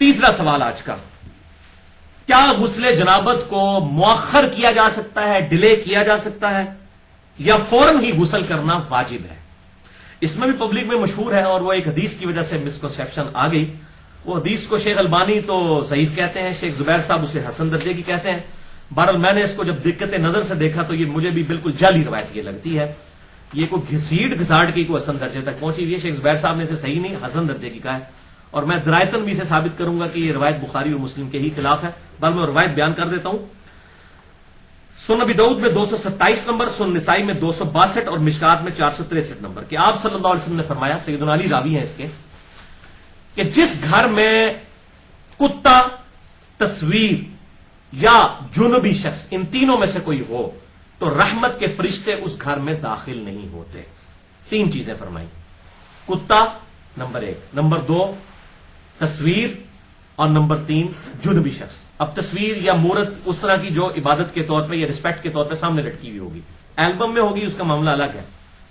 تیسرا سوال آج کا، کیا غسل جنابت کو مؤخر کیا جا سکتا ہے، ڈیلے کیا جا سکتا ہے، یا فوراً ہی غسل کرنا واجب ہے؟ اس میں بھی پبلک میں مشہور ہے، اور وہ ایک حدیث کی وجہ سے مسکنسیپشن آ گئی. وہ حدیث کو شیخ البانی تو ضعیف کہتے ہیں، شیخ زبیر صاحب اسے حسن درجے کی کہتے ہیں. بہرحال میں نے اس کو جب دقت نظر سے دیکھا تو یہ مجھے بھی بالکل جعلی روایت یہ لگتی ہے. یہ کوئی گھسیٹ گھساڑ کی کوئی حسن درجے تک پہنچی ہوئی ہے. شیخ زبیر صاحب نے اسے صحیح نہیں، حسن درجے کی کہا ہے، اور میں درایتن بھی اسے ثابت کروں گا کہ یہ روایت بخاری اور مسلم کے ہی خلاف ہے. بل میں روایت بیان کر دیتا ہوں. سنن ابی داؤد میں 227 نمبر، سنن نسائی میں 262 اور مشکات میں 463 نمبر کہ آپ صلی اللہ علیہ وسلم نے فرمایا، سیدنا علی راوی ہیں اس کے، کہ جس گھر میں کتا، تصویر یا جنبی شخص ان تینوں میں سے کوئی ہو تو رحمت کے فرشتے اس گھر میں داخل نہیں ہوتے. 3 چیزیں فرمائی، کتا نمبر 1، نمبر 2 تصویر، اور نمبر 3 جنبی شخص. اب تصویر یا مورت اس طرح کی جو عبادت کے طور پہ یا رسپیکٹ کے طور پہ سامنے لٹکی ہوئی ہوگی، البم میں ہوگی، اس کا معاملہ الگ ہے.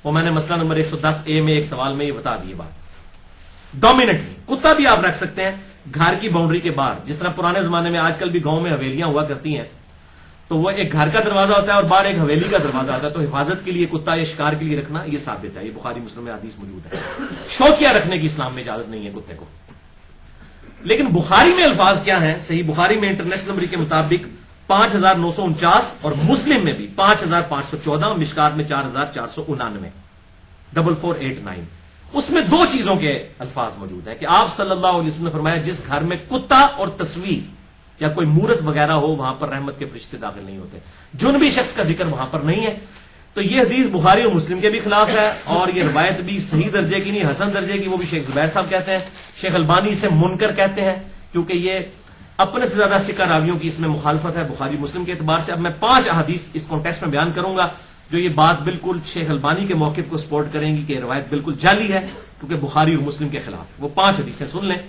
وہ میں نے مسئلہ نمبر 110A میں ایک سوال میں یہ بتا دی بات. ڈومیننٹلی کتا بھی آپ رکھ سکتے ہیں گھر کی باؤنڈری کے باہر، جس طرح پرانے زمانے میں آج کل بھی گاؤں میں حویلیاں ہوا کرتی ہیں، تو وہ ایک گھر کا دروازہ ہوتا ہے اور باہر ایک حویلی کا دروازہ ہوتا ہے، تو حفاظت کے لیے کتا یا شکار کے لیے رکھنا یہ ثابت ہے. یہ بخاری مسلم میں حدیث موجود ہے. شوقیہ رکھنے کی اسلام میں اجازت نہیں ہے کتے کو. لیکن بخاری میں الفاظ کیا ہیں؟ صحیح بخاری میں انٹرنیشنل نمبر کے مطابق 5949 اور مسلم میں بھی 5514، مشکات میں 4499، 4489. اس میں 2 چیزوں کے الفاظ موجود ہیں کہ آپ صلی اللہ علیہ وسلم نے فرمایا جس گھر میں کتا اور تصویر یا کوئی مورت وغیرہ ہو وہاں پر رحمت کے فرشتے داخل نہیں ہوتے. جنبی شخص کا ذکر وہاں پر نہیں ہے. تو یہ حدیث بخاری اور مسلم کے بھی خلاف ہے، اور یہ روایت بھی صحیح درجے کی نہیں، حسن درجے کی. وہ بھی شیخ زبیر صاحب کہتے ہیں، شیخ البانی سے منکر کہتے ہیں، کیونکہ یہ اپنے سے زیادہ ثقہ راویوں کی اس میں مخالفت ہے بخاری مسلم کے اعتبار سے. اب میں 5 احادیث اس کانٹیکسٹ میں بیان کروں گا جو یہ بات بالکل شیخ البانی کے موقف کو سپورٹ کریں گی کہ یہ روایت بالکل جعلی ہے کیونکہ بخاری اور مسلم کے خلاف. وہ 5 حدیثیں سن لیں.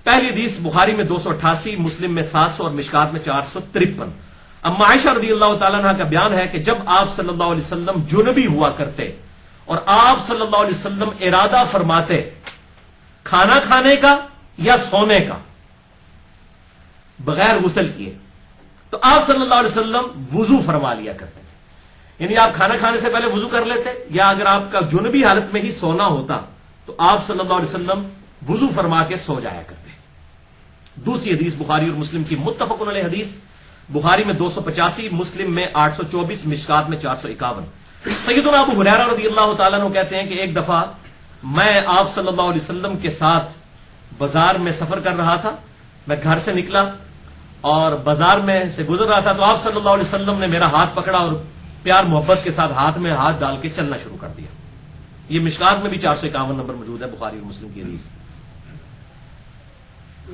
پہلی حدیث بخاری میں 288، مسلم میں 700 اور مشکات میں 453. اما عائشہ رضی اللہ تعالیٰ عنہ کا بیان ہے کہ جب آپ صلی اللہ علیہ وسلم جنبی ہوا کرتے اور آپ صلی اللہ علیہ وسلم ارادہ فرماتے کھانا کھانے کا یا سونے کا بغیر غسل کیے، تو آپ صلی اللہ علیہ وسلم وضو فرما لیا کرتے تھے. یعنی آپ کھانا کھانے سے پہلے وضو کر لیتے، یا اگر آپ کا جنبی حالت میں ہی سونا ہوتا تو آپ صلی اللہ علیہ وسلم وضو فرما کے سو جایا کرتے. دوسری حدیث بخاری اور مسلم کی متفق علیہ حدیث، بخاری میں 285، مسلم میں 824، مشکات میں 451. سیدنا ابو ہریرہ رضی اللہ تعالیٰ عنہ کہتے ہیں کہ ایک دفعہ میں آپ صلی اللہ علیہ وسلم کے ساتھ بازار میں سفر کر رہا تھا. میں گھر سے نکلا اور بازار میں سے گزر رہا تھا تو آپ صلی اللہ علیہ وسلم نے میرا ہاتھ پکڑا اور پیار محبت کے ساتھ ہاتھ میں ہاتھ ڈال کے چلنا شروع کر دیا. یہ مشکات میں بھی 451 نمبر موجود ہے بخاری اور مسلم کی حدیث.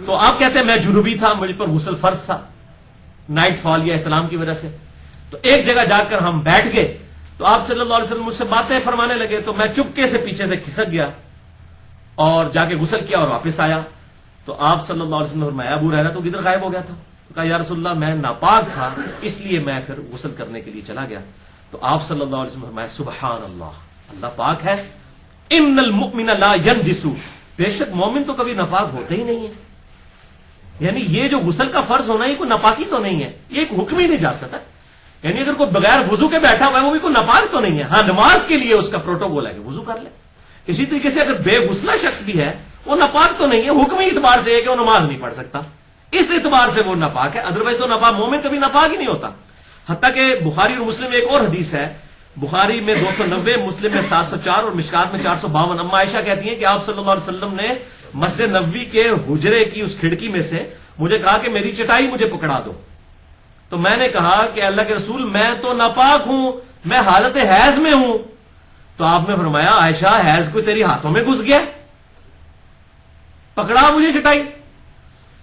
تو آپ کہتے ہیں میں جنوبی تھا، مجھ پر غسل فرض تھا نائٹ فال یا احتلام کی وجہ سے. تو ایک جگہ جا کر ہم بیٹھ گئے تو آپ صلی اللہ علیہ وسلم مجھ سے باتیں فرمانے لگے، تو میں چپکے سے پیچھے سے کھسک گیا اور جا کے غسل کیا اور واپس آیا. تو آپ صلی اللہ علیہ وسلم نے فرمایا ابو ہریرہ تو کدھر غائب ہو گیا تھا؟ تو کہا یا رسول اللہ میں ناپاک تھا اس لیے میں پھر غسل کرنے کے لیے چلا گیا. تو آپ صلی اللہ علیہ وسلم نے فرمایا سبحان اللہ، اللہ پاک ہے. ان المؤمن لا ينجس، بے شک مومن تو کبھی ناپاک ہوتے ہی نہیں ہے. یعنی یہ جو غسل کا فرض ہونا یہ کوئی ناپاکی تو نہیں ہے، یہ ایک حکمی نجاست ہے. یعنی اگر کوئی بغیر وضو کے بیٹھا ہوا ہے وہ بھی کوئی ناپاک تو نہیں ہے. ہاں نماز کے لیے اس کا پروٹوکول ہے کہ وضو کر لے. اسی طریقے سے اگر بے غسلہ شخص بھی ہے وہ ناپاک تو نہیں ہے، حکمی اعتبار سے ہے کہ وہ نماز نہیں پڑھ سکتا، اس اعتبار سے وہ ناپاک ہے. ادروائز تو ناپاک مومن کبھی ناپاک ہی نہیں ہوتا. حتیٰ کہ بخاری اور مسلم میں ایک اور حدیث ہے، بخاری میں 290، مسلم میں 704 اور مشکات میں 452. اما عائشہ کہتی ہیں کہ آپ صلی اللہ علیہ وسلم نے مسجد نبوی کے حجرے کی اس کھڑکی میں سے مجھے کہا کہ میری چٹائی مجھے پکڑا دو. تو میں نے کہا کہ اللہ کے رسول میں تو ناپاک ہوں، میں حالت حیض میں ہوں. تو آپ نے فرمایا عائشہ حیض کو تیری ہاتھوں میں گھس گیا، پکڑا مجھے چٹائی.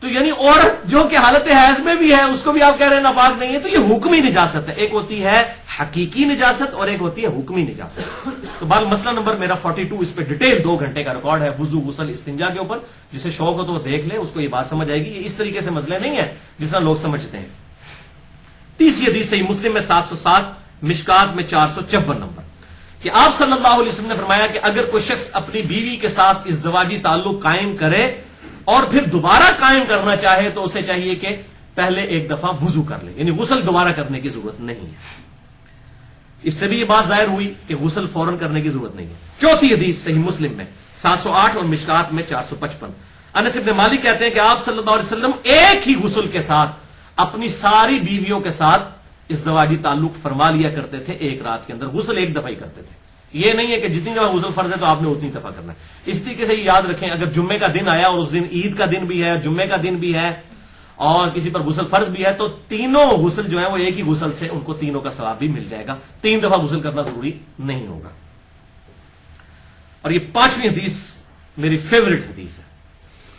تو یعنی عورت جو کہ حالت حیض میں بھی ہے اس کو بھی آپ کہہ رہے ہیں ناپاک نہیں ہے. تو یہ حکمی نجاست ہے، ایک ہوتی ہے حقیقی نجاست اور ایک ہوتی ہے حکمی نجاست. تو بال مسئلہ نمبر میرا 42، اس پہ ڈیٹیل 2 گھنٹے کا ریکارڈ ہے وضو غسل استنجا کے اوپر. جسے شوق ہو تو وہ دیکھ لے، اس کو یہ بات سمجھ آئے گی. یہ اس طریقے سے مسئلے نہیں ہے جس طرح لوگ سمجھتے ہیں. تیسری حدیث صحیح مسلم میں 707، مشکات میں 454 نمبر کہ آپ صلی اللہ علیہ وسلم نے فرمایا کہ اگر کوئی شخص اپنی بیوی کے ساتھ ازدواجی تعلق قائم کرے اور پھر دوبارہ قائم کرنا چاہے تو اسے چاہیے کہ پہلے ایک دفعہ وضو کر لے، یعنی غسل دوبارہ کرنے کی ضرورت نہیں ہے۔ اس سے بھی یہ بات ظاہر ہوئی کہ غسل فوراً کرنے کی ضرورت نہیں ہے۔ چوتھی حدیث صحیح مسلم میں 708 اور مشکات میں 455، انس بن مالک کہتے ہیں کہ آپ صلی اللہ علیہ وسلم ایک ہی غسل کے ساتھ اپنی ساری بیویوں کے ساتھ ازدواجی تعلق فرما لیا کرتے تھے، ایک رات کے اندر غسل ایک دفعہ ہی کرتے تھے۔ یہ نہیں ہے کہ جتنی دفعہ غسل فرض ہے تو آپ نے اتنی دفعہ کرنا ہے۔ اس طریقے سے یاد رکھیں، اگر جمعے کا دن آیا اور اس دن عید کا دن بھی ہے، جمعے کا دن بھی ہے اور کسی پر غسل فرض بھی ہے، تو تینوں غسل جو ہے وہ ایک ہی غسل سے ان کو تینوں کا ثواب بھی مل جائے گا، 3 دفعہ غسل کرنا ضروری نہیں ہوگا۔ اور یہ 5ویں حدیث میری فیوریٹ حدیث ہے،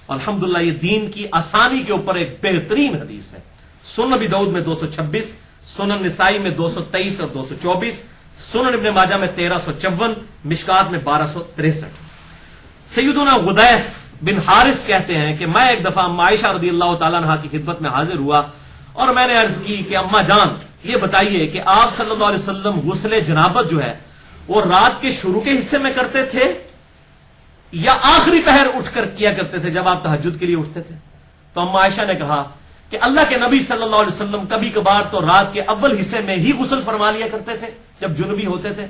الحمدللہ یہ دین کی آسانی کے اوپر ایک بہترین حدیث ہے۔ سنن ابی داؤد میں 226، سنن نسائی میں 223 اور 224، سنن ابن ماجہ میں 1354، مشکات میں 1263۔ سیدنا غدیف بن حارث کہتے ہیں کہ میں ایک دفعہ اما عائشہ رضی اللہ تعالیٰ عنہا کی خدمت میں حاضر ہوا اور میں نے عرض کی کہ اما جان یہ بتائیے کہ آپ صلی اللہ علیہ وسلم غسل جنابت جو ہے وہ رات کے شروع کے حصے میں کرتے تھے یا آخری پہر اٹھ کر کیا کرتے تھے جب آپ تہجد کے لیے اٹھتے تھے؟ تو اما عائشہ نے کہا کہ اللہ کے نبی صلی اللہ علیہ وسلم کبھی کبھار تو رات کے اول حصے میں ہی غسل فرما لیا کرتے تھے جب جنبی ہوتے تھے،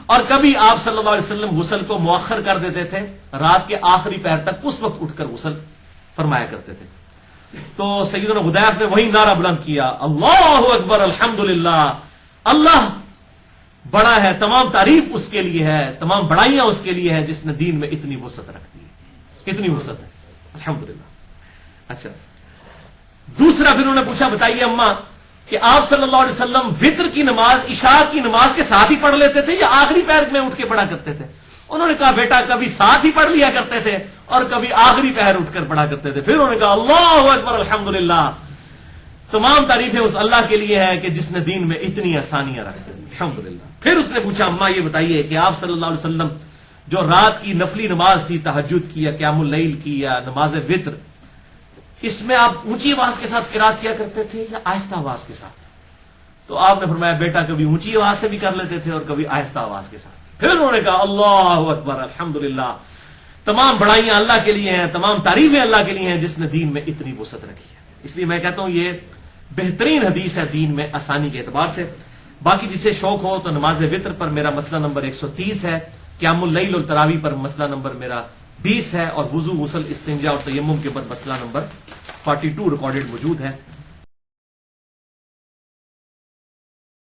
اور کبھی آپ صلی اللہ علیہ وسلم غسل کو مؤخر کر دیتے تھے، رات کے آخری پہر تک اس وقت اٹھ کر غسل فرمایا کرتے تھے۔ تو سیدنا غدیف نے وہی نعرہ بلند کیا، اللہ اکبر الحمدللہ، اللہ بڑا ہے، تمام تعریف اس کے لیے ہے، تمام بڑائیاں اس کے لیے ہے جس نے دین میں اتنی وسعت رکھ دی ہے۔ کتنی وسعت ہے الحمدللہ۔ اچھا دوسرا پھر انہوں نے پوچھا بتائیے اما کہ آپ صلی اللہ علیہ وسلم وتر کی نماز عشاء کی نماز کے ساتھ ہی پڑھ لیتے تھے یا آخری پہر میں اٹھ کے پڑھا کرتے تھے؟ انہوں نے کہا بیٹا کبھی ساتھ ہی پڑھ لیا کرتے تھے اور کبھی آخری پہر اٹھ کر پڑھا کرتے تھے۔ پھر انہوں نے کہا اللہ اکبر الحمدللہ، تمام تعریفیں اس اللہ کے لیے ہے کہ جس نے دین میں اتنی آسانیاں رکھ دی الحمدللہ۔ پھر اس نے پوچھا اما یہ بتائیے کہ آپ صلی اللہ علیہ وسلم جو رات کی نفلی نماز تھی، تہجد کی یا قیام اللیل کی یا نماز وتر، اس میں آپ اونچی آواز کے ساتھ قرات کیا کرتے تھے یا آہستہ آواز کے ساتھ؟ تو آپ نے فرمایا بیٹا کبھی اونچی آواز سے بھی کر لیتے تھے اور کبھی آہستہ آواز کے ساتھ۔ پھر انہوں نے کہا اللہ اکبر الحمدللہ، تمام بڑائیاں اللہ کے لیے ہیں، تمام تعریفیں اللہ کے لیے ہیں جس نے دین میں اتنی وسعت رکھی ہے۔ اس لیے میں کہتا ہوں یہ بہترین حدیث ہے دین میں آسانی کے اعتبار سے۔ باقی جسے شوق ہو تو نماز وتر پر میرا مسئلہ نمبر 130 ہے، قیام اللیل اور تراویح پر مسئلہ نمبر میرا 20 ہے، اور وضو غسل استنجا اور تیمم کے اوپر مسئلہ نمبر 42 ریکارڈڈ موجود ہے۔